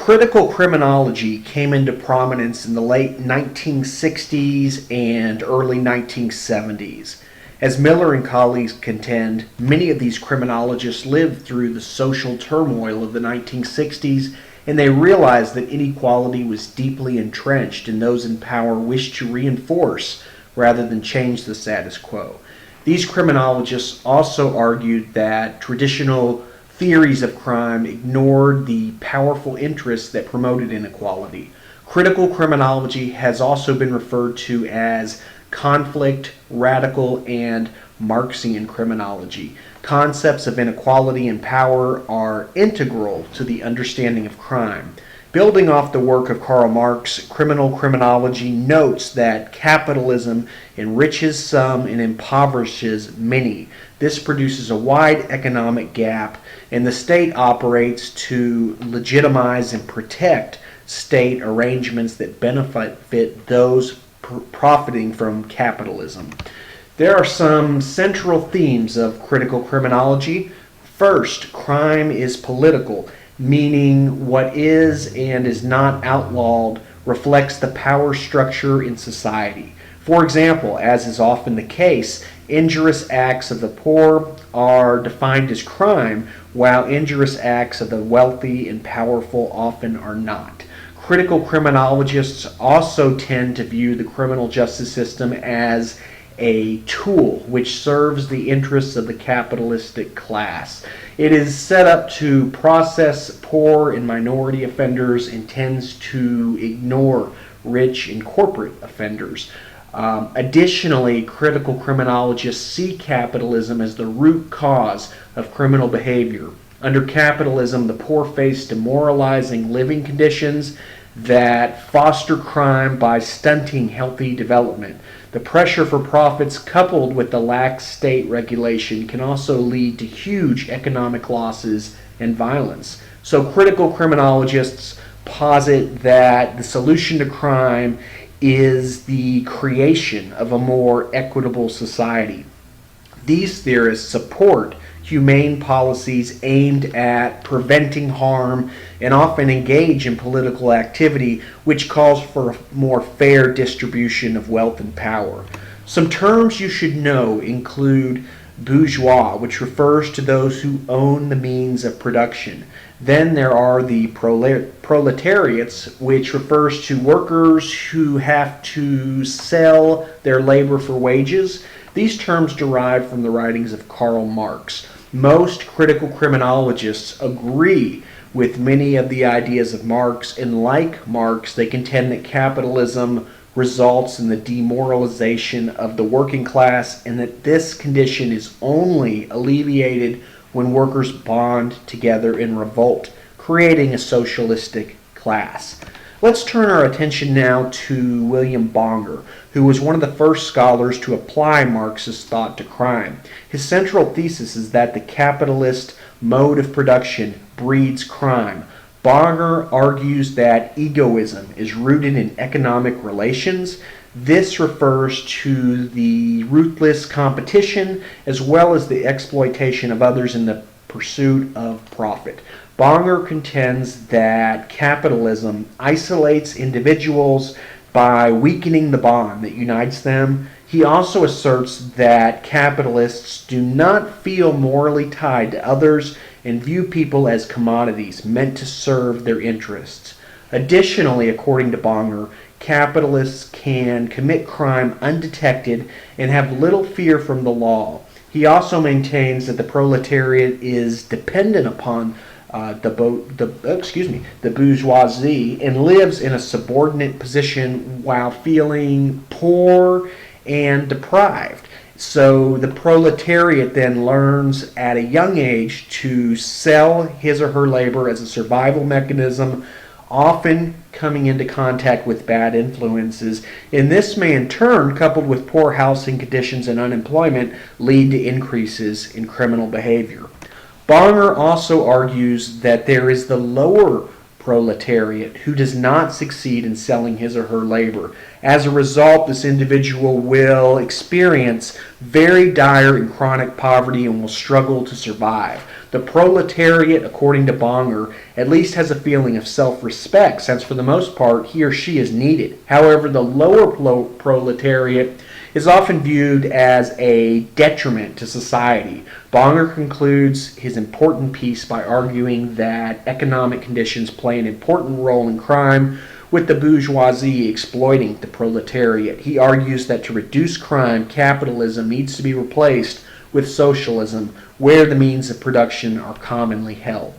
Critical criminology came into prominence in the late 1960s and early 1970s. As Miller and colleagues contend, many of these criminologists lived through the social turmoil of the 1960s, and they realized that inequality was deeply entrenched and those in power wished to reinforce rather than change the status quo. These criminologists also argued that traditional theories of crime ignored the powerful interests that promoted inequality. Critical criminology has also been referred to as conflict, radical, and Marxian criminology. Concepts of inequality and power are integral to the understanding of crime. Building off the work of Karl Marx, criminal criminology notes that capitalism enriches some and impoverishes many. This produces a wide economic gap, and the state operates to legitimize and protect state arrangements that benefit those profiting from capitalism. There are some central themes of critical criminology. First, crime is political, meaning what is and is not outlawed reflects the power structure in society. For example, as is often the case, injurious acts of the poor are defined as crime, while injurious acts of the wealthy and powerful often are not. Critical criminologists also tend to view the criminal justice system as a tool which serves the interests of the capitalistic class. It is set up to process poor and minority offenders and tends to ignore rich and corporate offenders. Additionally, critical criminologists see capitalism as the root cause of criminal behavior. Under capitalism, the poor face demoralizing living conditions that foster crime by stunting healthy development. The pressure for profits coupled with the lax state regulation can also lead to huge economic losses and violence. So critical criminologists posit that the solution to crime is the creation of a more equitable society. These theorists support humane policies aimed at preventing harm and often engage in political activity which calls for a more fair distribution of wealth and power. Some terms you should know include bourgeois, which refers to those who own the means of production. Then there are the proletariats, which refers to workers who have to sell their labor for wages. These terms derive from the writings of Karl Marx. Most critical criminologists agree with many of the ideas of Marx, and like Marx, they contend that capitalism results in the demoralization of the working class and that this condition is only alleviated when workers bond together in revolt, creating a socialistic class. Let's turn our attention now to William Bonger, who was one of the first scholars to apply Marxist thought to crime. His central thesis is that the capitalist mode of production breeds crime. Bonger argues that egoism is rooted in economic relations. This refers to the ruthless competition as well as the exploitation of others in the pursuit of profit. Bonger contends that capitalism isolates individuals by weakening the bond that unites them. He also asserts that capitalists do not feel morally tied to others and view people as commodities meant to serve their interests. Additionally, according to Bonger, capitalists can commit crime undetected and have little fear from the law. He also maintains that the proletariat is dependent upon the bourgeoisie and lives in a subordinate position while feeling poor and deprived. So the proletariat then learns at a young age to sell his or her labor as a survival mechanism, often coming into contact with bad influences. And this may in turn, coupled with poor housing conditions and unemployment, lead to increases in criminal behavior. Bonger also argues that there is the lower proletariat who does not succeed in selling his or her labor. As a result, this individual will experience very dire and chronic poverty and will struggle to survive. The proletariat, according to Bonger, at least has a feeling of self-respect, since for the most part he or she is needed. However, the lower proletariat is often viewed as a detriment to society. Bonger concludes his important piece by arguing that economic conditions play an important role in crime, with the bourgeoisie exploiting the proletariat. He argues that to reduce crime, capitalism needs to be replaced with socialism, where the means of production are commonly held.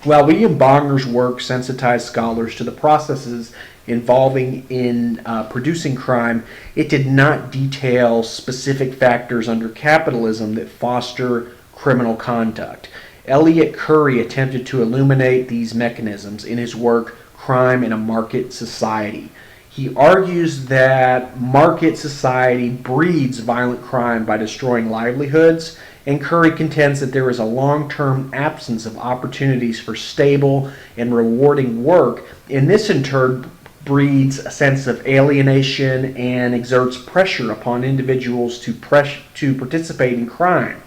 While William Bonger's work sensitized scholars to the processes involving in producing crime, it did not detail specific factors under capitalism that foster criminal conduct. Elliott Curry attempted to illuminate these mechanisms in his work Crime in a Market Society. He argues that market society breeds violent crime by destroying livelihoods, and Curry contends that there is a long-term absence of opportunities for stable and rewarding work, and this in turn breeds a sense of alienation and exerts pressure upon individuals to participate in crime.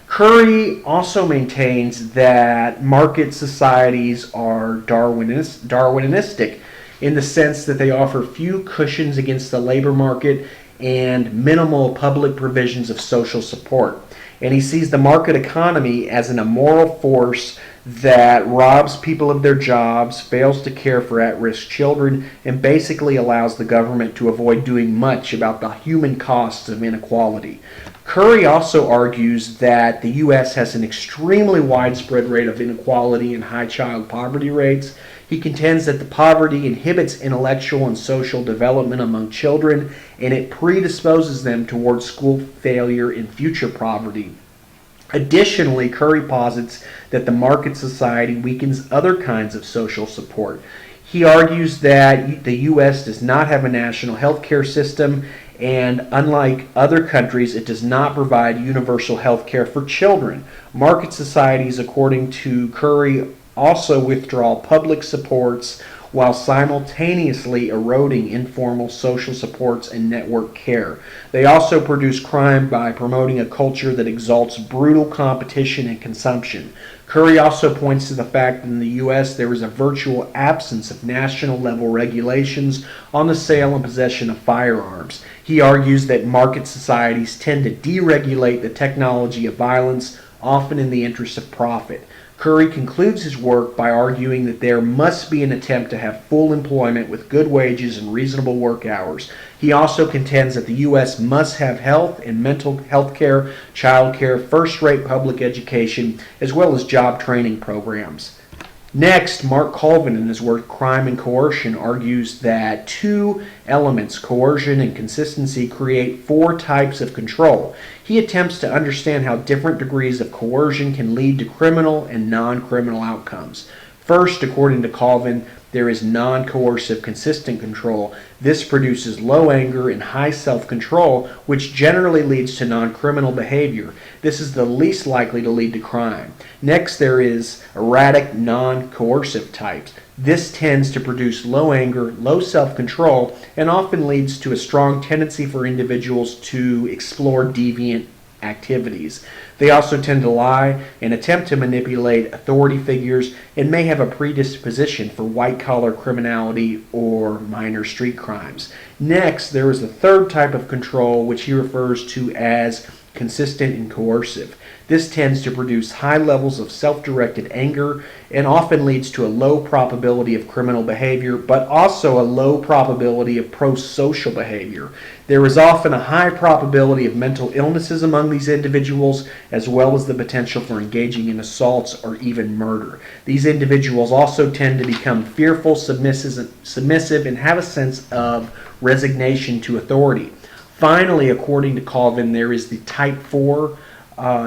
Curry also maintains that market societies are Darwinistic in the sense that they offer few cushions against the labor market and minimal public provisions of social support. And he sees the market economy as an immoral force that robs people of their jobs, fails to care for at-risk children, and basically allows the government to avoid doing much about the human costs of inequality. Curry also argues that the U.S. has an extremely widespread rate of inequality and high child poverty rates. He contends that the poverty inhibits intellectual and social development among children, and it predisposes them towards school failure and future poverty. Additionally, Curry posits that the market society weakens other kinds of social support. He argues that the U.S. does not have a national health care system, and unlike other countries, it does not provide universal health care for children. Market societies, according to Curry, also withdraw public supports while simultaneously eroding informal social supports and network care. They also produce crime by promoting a culture that exalts brutal competition and consumption. Curry also points to the fact that in the U.S. there is a virtual absence of national level regulations on the sale and possession of firearms. He argues that market societies tend to deregulate the technology of violence, often in the interest of profit. Curry concludes his work by arguing that there must be an attempt to have full employment with good wages and reasonable work hours. He also contends that the U.S. must have health and mental health care, child care, first-rate public education, as well as job training programs. Next, Mark Colvin, in his work Crime and Coercion, argues that two elements, coercion and consistency, create four types of control. He attempts to understand how different degrees of coercion can lead to criminal and non-criminal outcomes. First, according to Colvin, there is non-coercive consistent control. This produces low anger and high self-control, which generally leads to non-criminal behavior. This is the least likely to lead to crime. Next, there is erratic non-coercive types. This tends to produce low anger, low self-control, and often leads to a strong tendency for individuals to explore deviant activities. They also tend to lie and attempt to manipulate authority figures and may have a predisposition for white-collar criminality or minor street crimes. Next, there is a third type of control, which he refers to as consistent and coercive. This tends to produce high levels of self-directed anger and often leads to a low probability of criminal behavior, but also a low probability of pro-social behavior. There is often a high probability of mental illnesses among these individuals, as well as the potential for engaging in assaults or even murder. These individuals also tend to become fearful, submissive, and have a sense of resignation to authority. Finally, according to Colvin, there is the type 4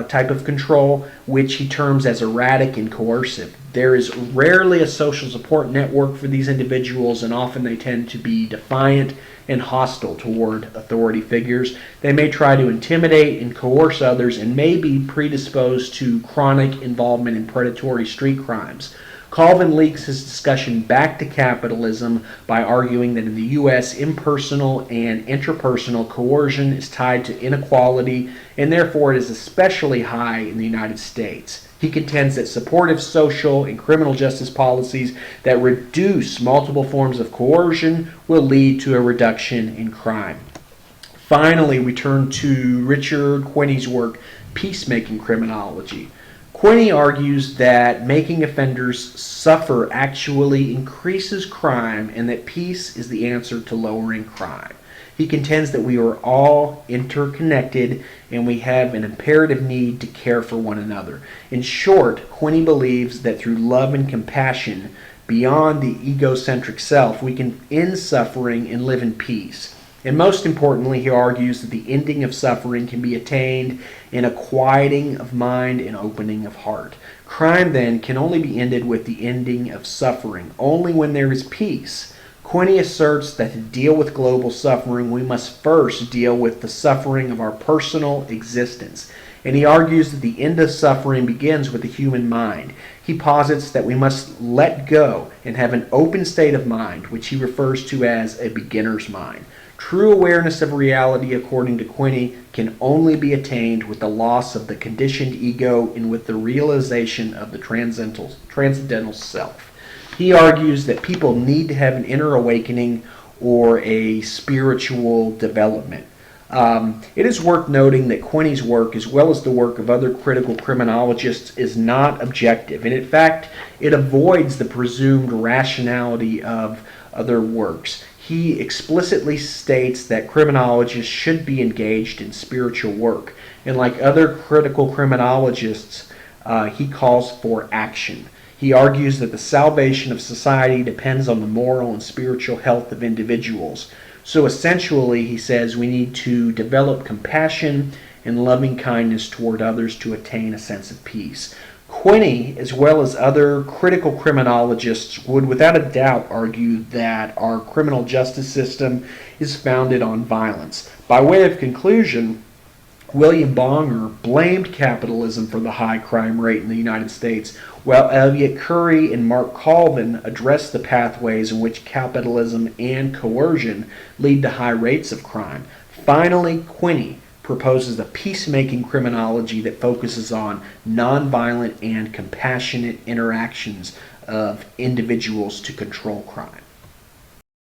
type of control, which he terms as erratic and coercive. There is rarely a social support network for these individuals, and often they tend to be defiant and hostile toward authority figures. They may try to intimidate and coerce others and may be predisposed to chronic involvement in predatory street crimes. Colvin links his discussion back to capitalism by arguing that in the U.S., impersonal and interpersonal coercion is tied to inequality, and therefore it is especially high in the United States. He contends that supportive social and criminal justice policies that reduce multiple forms of coercion will lead to a reduction in crime. Finally, we turn to Richard Quinney's work, Peacemaking Criminology. Quinney argues that making offenders suffer actually increases crime and that peace is the answer to lowering crime. He contends that we are all interconnected and we have an imperative need to care for one another. In short, Quinney believes that through love and compassion, beyond the egocentric self, we can end suffering and live in peace. And most importantly, he argues that the ending of suffering can be attained in a quieting of mind and opening of heart. Crime, then, can only be ended with the ending of suffering, only when there is peace. Quinney asserts that to deal with global suffering, we must first deal with the suffering of our personal existence. And he argues that the end of suffering begins with the human mind. He posits that we must let go and have an open state of mind, which he refers to as a beginner's mind. True awareness of reality, according to Quinney, can only be attained with the loss of the conditioned ego and with the realization of the transcendental self. He argues that people need to have an inner awakening or a spiritual development. It is worth noting that Quinney's work, as well as the work of other critical criminologists, is not objective, and in fact, it avoids the presumed rationality of other works. He explicitly states that criminologists should be engaged in spiritual work, and like other critical criminologists, he calls for action. He argues that the salvation of society depends on the moral and spiritual health of individuals. So essentially, he says we need to develop compassion and loving kindness toward others to attain a sense of peace. Quinney, as well as other critical criminologists, would without a doubt argue that our criminal justice system is founded on violence. By way of conclusion, William Bonger blamed capitalism for the high crime rate in the United States, while Elliot Curry and Mark Colvin addressed the pathways in which capitalism and coercion lead to high rates of crime. Finally, Quinney proposes a peacemaking criminology that focuses on nonviolent and compassionate interactions of individuals to control crime.